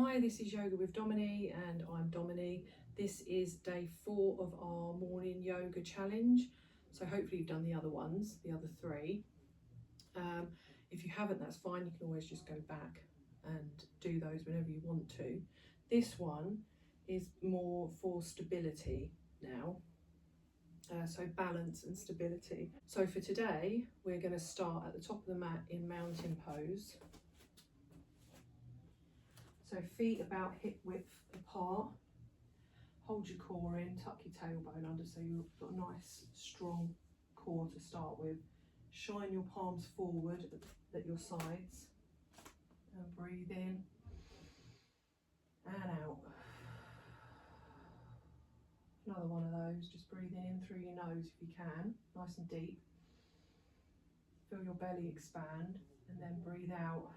Hi, this is Yoga with Domini and I'm Domini. This is day 4 of our morning yoga challenge. So hopefully you've done the other ones, the other 3. If you haven't, that's fine. You can always just go back and do those whenever you want to. This one is more for stability now. So balance and stability. So for today, we're going to start at the top of the mat in mountain pose. So feet about hip width apart. Hold your core in, tuck your tailbone under so you've got a nice strong core to start with. Shine your palms forward at your sides and breathe in and out. Another one of those, just breathing in through your nose if you can, nice and deep. Feel your belly expand and then breathe out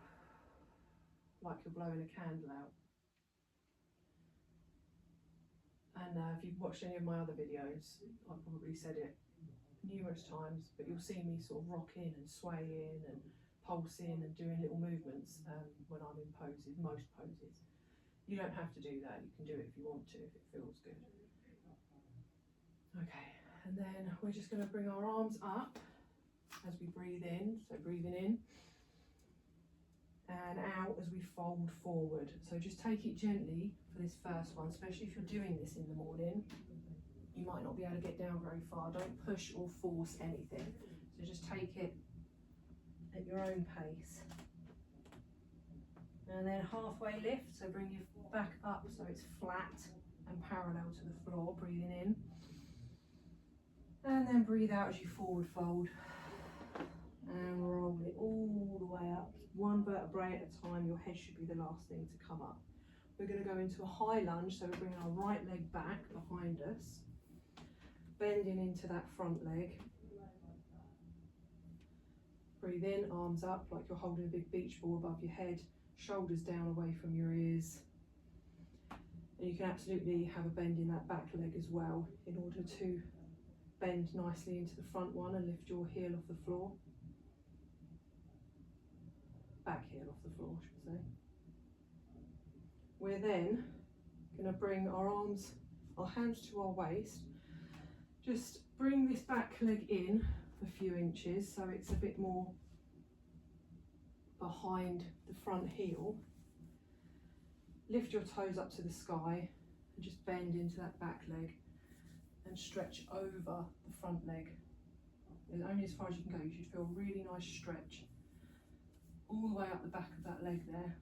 like you're blowing a candle out. And if you've watched any of my other videos, I've probably said it numerous times, but you'll see me sort of rocking and swaying and pulsing and doing little movements when I'm in poses, most poses. You don't have to do that, you can do it if you want to, if it feels good. Okay, and then we're just going to bring our arms up as we breathe in, so breathing in and out as we fold forward. So just take it gently for this first one, especially if you're doing this in the morning. You might not be able to get down very far. Don't push or force anything. So just take it at your own pace. And then halfway lift, so bring your back up so it's flat and parallel to the floor, breathing in. And then breathe out as you forward fold. And roll it all the way up. One vertebrae at a time, your head should be the last thing to come up. We're going to go into a high lunge, so we're bringing our right leg back behind us. Bending into that front leg. Breathe in, arms up like you're holding a big beach ball above your head, shoulders down away from your ears. And you can absolutely have a bend in that back leg as well in order to bend nicely into the front one and lift your heel off the floor. Back heel off the floor, I should say. We're then going to bring our arms, our hands to our waist. Just bring this back leg in a few inches so it's a bit more behind the front heel. Lift your toes up to the sky and just bend into that back leg and stretch over the front leg. And only as far as you can go. You should feel a really nice stretch all the way up the back of that leg there.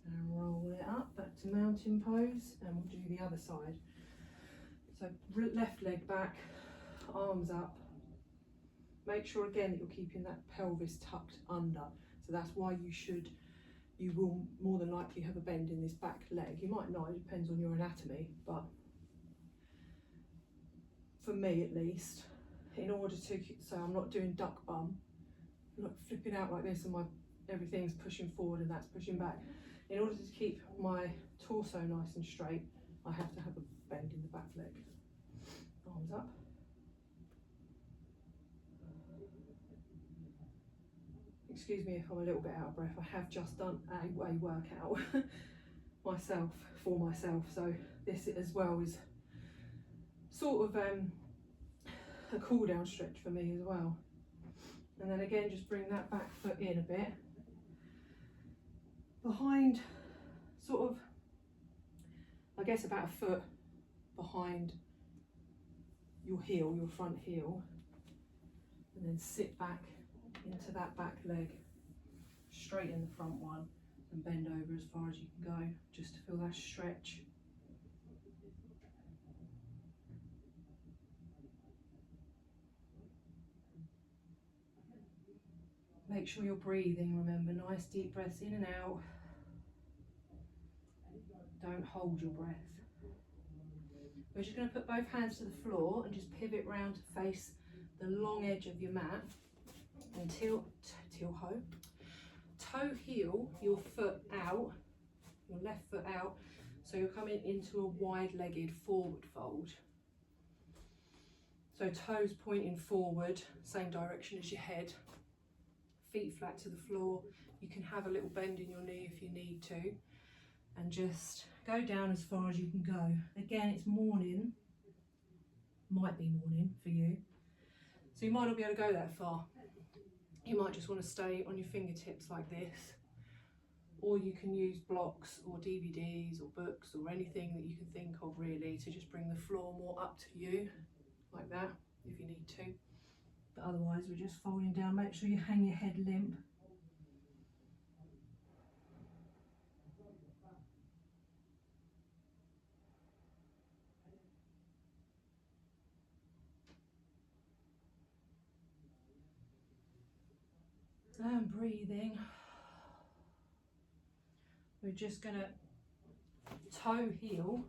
And roll it up back to mountain pose, and we'll do the other side. So left leg back, arms up. Make sure again that you're keeping that pelvis tucked under. So that's why you will more than likely have a bend in this back leg. You might not, it depends on your anatomy, but for me at least, in order to, so I'm not doing duck bum, I'm not flipping out like this and everything's pushing forward and that's pushing back. In order to keep my torso nice and straight, I have to have a bend in the back leg. Arms up. Excuse me if I'm a little bit out of breath. I have just done a workout for myself. So this as well is sort of a cool down stretch for me as well. And then again, just bring that back foot in a bit. Behind, sort of, I guess about a foot behind your heel, your front heel. And then sit back into that back leg, straighten the front one and bend over as far as you can go, just to feel that stretch. Make sure you're breathing, remember, nice deep breaths in and out. Don't hold your breath. We're just going to put both hands to the floor and just pivot round to face the long edge of your mat and toe heel your foot out, your left foot out, so you're coming into a wide-legged forward fold. So toes pointing forward, same direction as your head. feet flat to the floor. You can have a little bend in your knee if you need to, and just go down as far as you can go. Again, it's morning, might be morning for you, so you might not be able to go that far. You might just want to stay on your fingertips like this, or you can use blocks or DVDs or books or anything that you can think of really to just bring the floor more up to you, like that, if you need to. But otherwise we're just folding down. Make sure you hang your head limp. And breathing. We're just going to toe heel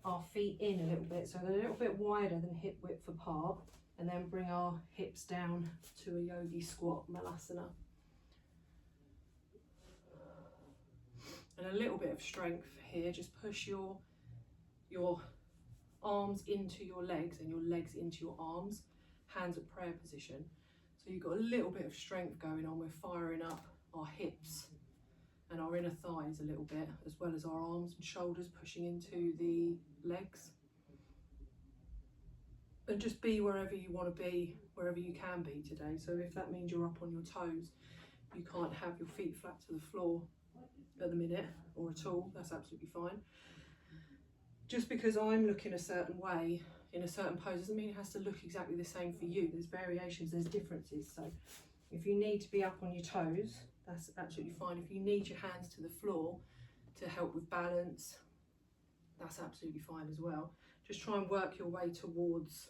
our feet in a little bit, so they're a little bit wider than hip width apart, and then bring our hips down to a yogi squat, Malasana. And a little bit of strength here, just push your arms into your legs and your legs into your arms, hands at prayer position. So you've got a little bit of strength going on. We're firing up our hips and our inner thighs a little bit, as well as our arms and shoulders pushing into the legs. And just be wherever you want to be, wherever you can be today. So if that means you're up on your toes, you can't have your feet flat to the floor at the minute or at all, that's absolutely fine. Just because I'm looking a certain way in a certain pose doesn't mean it has to look exactly the same for you. There's variations, there's differences. So if you need to be up on your toes, that's absolutely fine. If you need your hands to the floor to help with balance, that's absolutely fine as well. Just try and work your way towards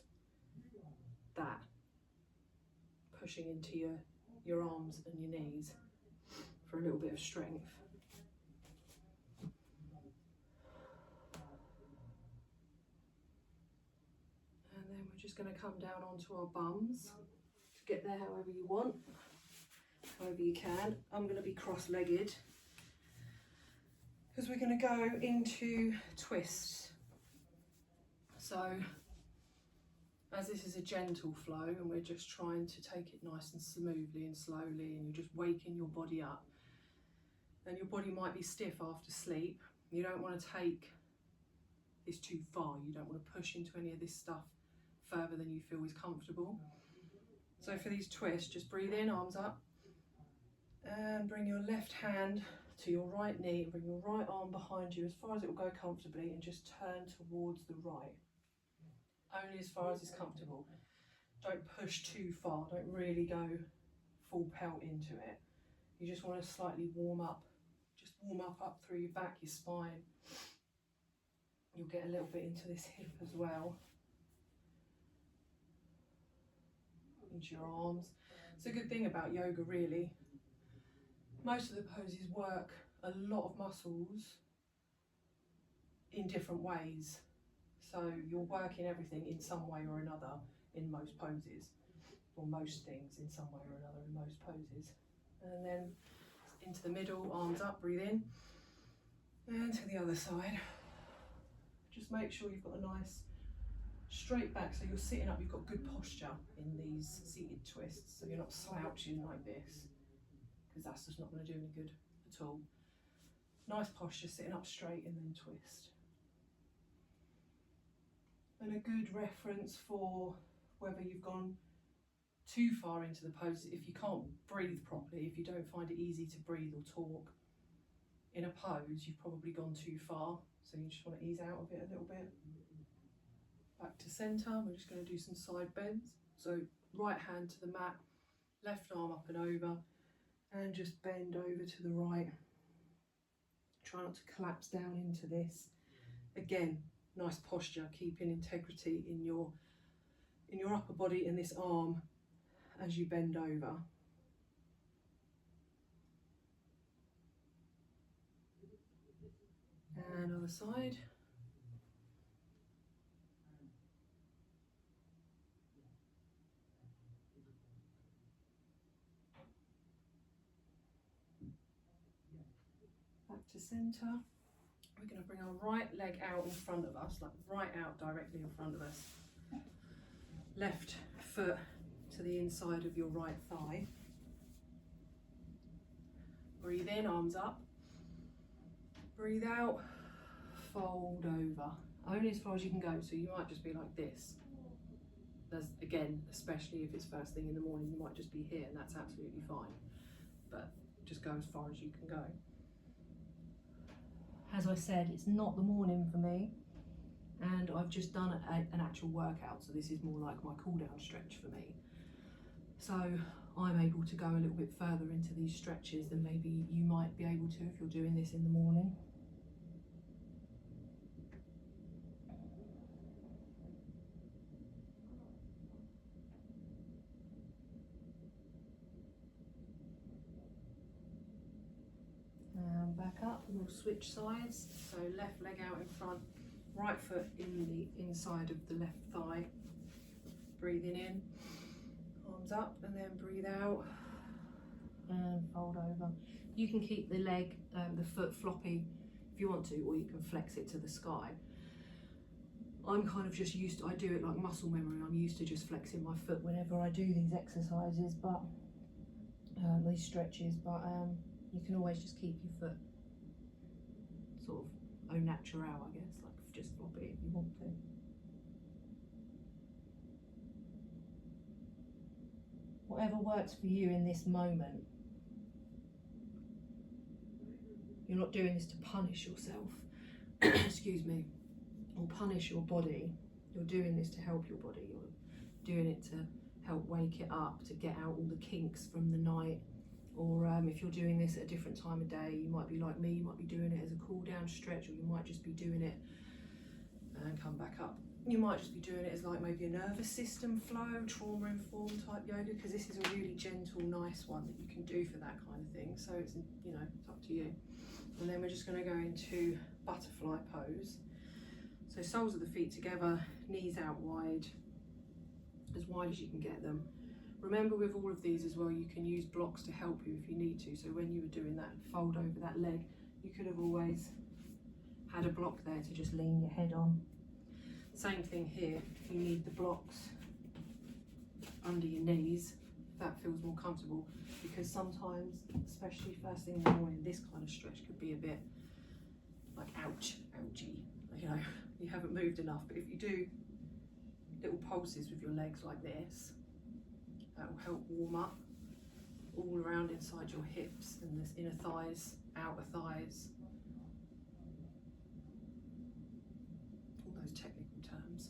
that, pushing into your arms and your knees for a little bit of strength. And then we're just going to come down onto our bums to get there however you want, however you can. I'm going to be cross-legged because we're going to go into twists. So as this is a gentle flow and we're just trying to take it nice and smoothly and slowly, and you're just waking your body up, and your body might be stiff after sleep, you don't want to take this too far. You don't want to push into any of this stuff further than you feel is comfortable. So for these twists, just breathe in, arms up, and bring your left hand to your right knee, and bring your right arm behind you as far as it will go comfortably, and just turn towards the right. Only as far as is comfortable. Don't push too far, don't really go full pelt into it. You just want to slightly warm up. Just warm up through your back, your spine. You'll get a little bit into this hip as well. Into your arms. It's a good thing about yoga really. Most of the poses work a lot of muscles in different ways. So you're working everything in some way or another in most poses, or most things in some way or another in most poses. And then into the middle, arms up, breathe in, and to the other side. Just make sure you've got a nice straight back, so you're sitting up, you've got good posture in these seated twists, so you're not slouching like this, because that's just not going to do any good at all. Nice posture, sitting up straight and then twist. And a good reference for whether you've gone too far into the pose, if you can't breathe properly, if you don't find it easy to breathe or talk in a pose, you've probably gone too far, so you just want to ease out of it a little bit. Back to centre, we're just going to do some side bends. So right hand to the mat, left arm up and over, and just bend over to the right. Try not to collapse down into this. Again, nice posture, keeping integrity in your upper body and this arm as you bend over. And other side. Back to centre. We're going to bring our right leg out in front of us, like right out directly in front of us. Left foot to the inside of your right thigh. Breathe in, arms up. Breathe out, fold over. Only as far as you can go, so you might just be like this. There's, again, especially if it's first thing in the morning, you might just be here, and that's absolutely fine. But just go as far as you can go. As I said, it's not the morning for me, and I've just done an actual workout, so this is more like my cool down stretch for me. So I'm able to go a little bit further into these stretches than maybe you might be able to if you're doing this in the morning. And back up, and we'll switch sides. So left leg out in front, right foot in the inside of the left thigh. Breathing in, arms up, and then breathe out and fold over. You can keep the leg, the foot floppy if you want to, or you can flex it to the sky. I'm kind of just used to, I do it like muscle memory. I'm used to just flexing my foot whenever I do these exercises, but these stretches, but you can always just keep your foot sort of au naturel, I guess, like just flop it if you want to. Whatever works for you in this moment. You're not doing this to punish yourself, excuse me, or punish your body. You're doing this to help your body. You're doing it to help wake it up, to get out all the kinks from the night. Or if you're doing this at a different time of day, you might be like me, you might be doing it as a cool down stretch, or you might just be doing it and come back up. You might just be doing it as like maybe a nervous system flow, trauma informed type yoga, because this is a really gentle, nice one that you can do for that kind of thing. So it's, you know, it's up to you. And then we're just going to go into butterfly pose. So soles of the feet together, knees out wide as you can get them. Remember with all of these as well, you can use blocks to help you if you need to. So when you were doing that fold over that leg, you could have always had a block there to just lean your head on. Same thing here, if you need the blocks under your knees, if that feels more comfortable, because sometimes, especially first thing in the morning, this kind of stretch could be a bit like ouch, ouchy, you know, you haven't moved enough. But if you do little pulses with your legs like this, that will help warm up all around inside your hips and this inner thighs, outer thighs, all those technical terms.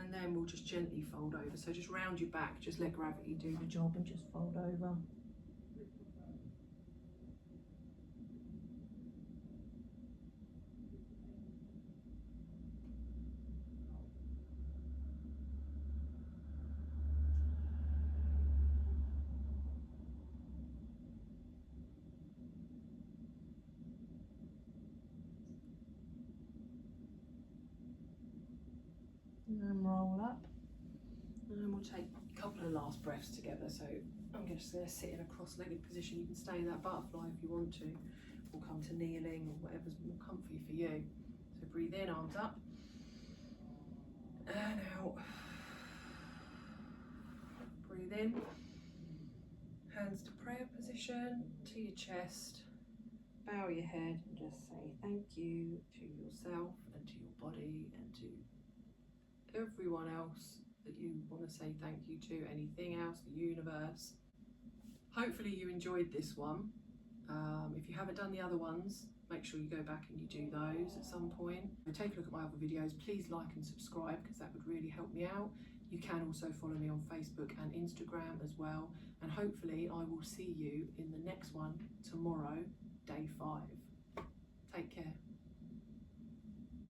And then we'll just gently fold over. So just round your back, just let gravity do the job and just fold over. And roll up, and we'll take a couple of last breaths together. So I'm just going to sit in a cross-legged position. You can stay in that butterfly if you want to, or come to kneeling, or whatever's more comfy for you. So breathe in, arms up, and out. Breathe in, hands to prayer position, to your chest. Bow your head and just say thank you to yourself and to your body and to everyone else that you want to say thank you to, anything else, the universe. Hopefully you enjoyed this one. If you haven't done the other ones, make sure you go back and you do those at some point. Take a look at my other videos. Please like and subscribe, because that would really help me out. You can also follow me on Facebook and Instagram as well, and hopefully I will see you in the next one tomorrow, day 5. Take care.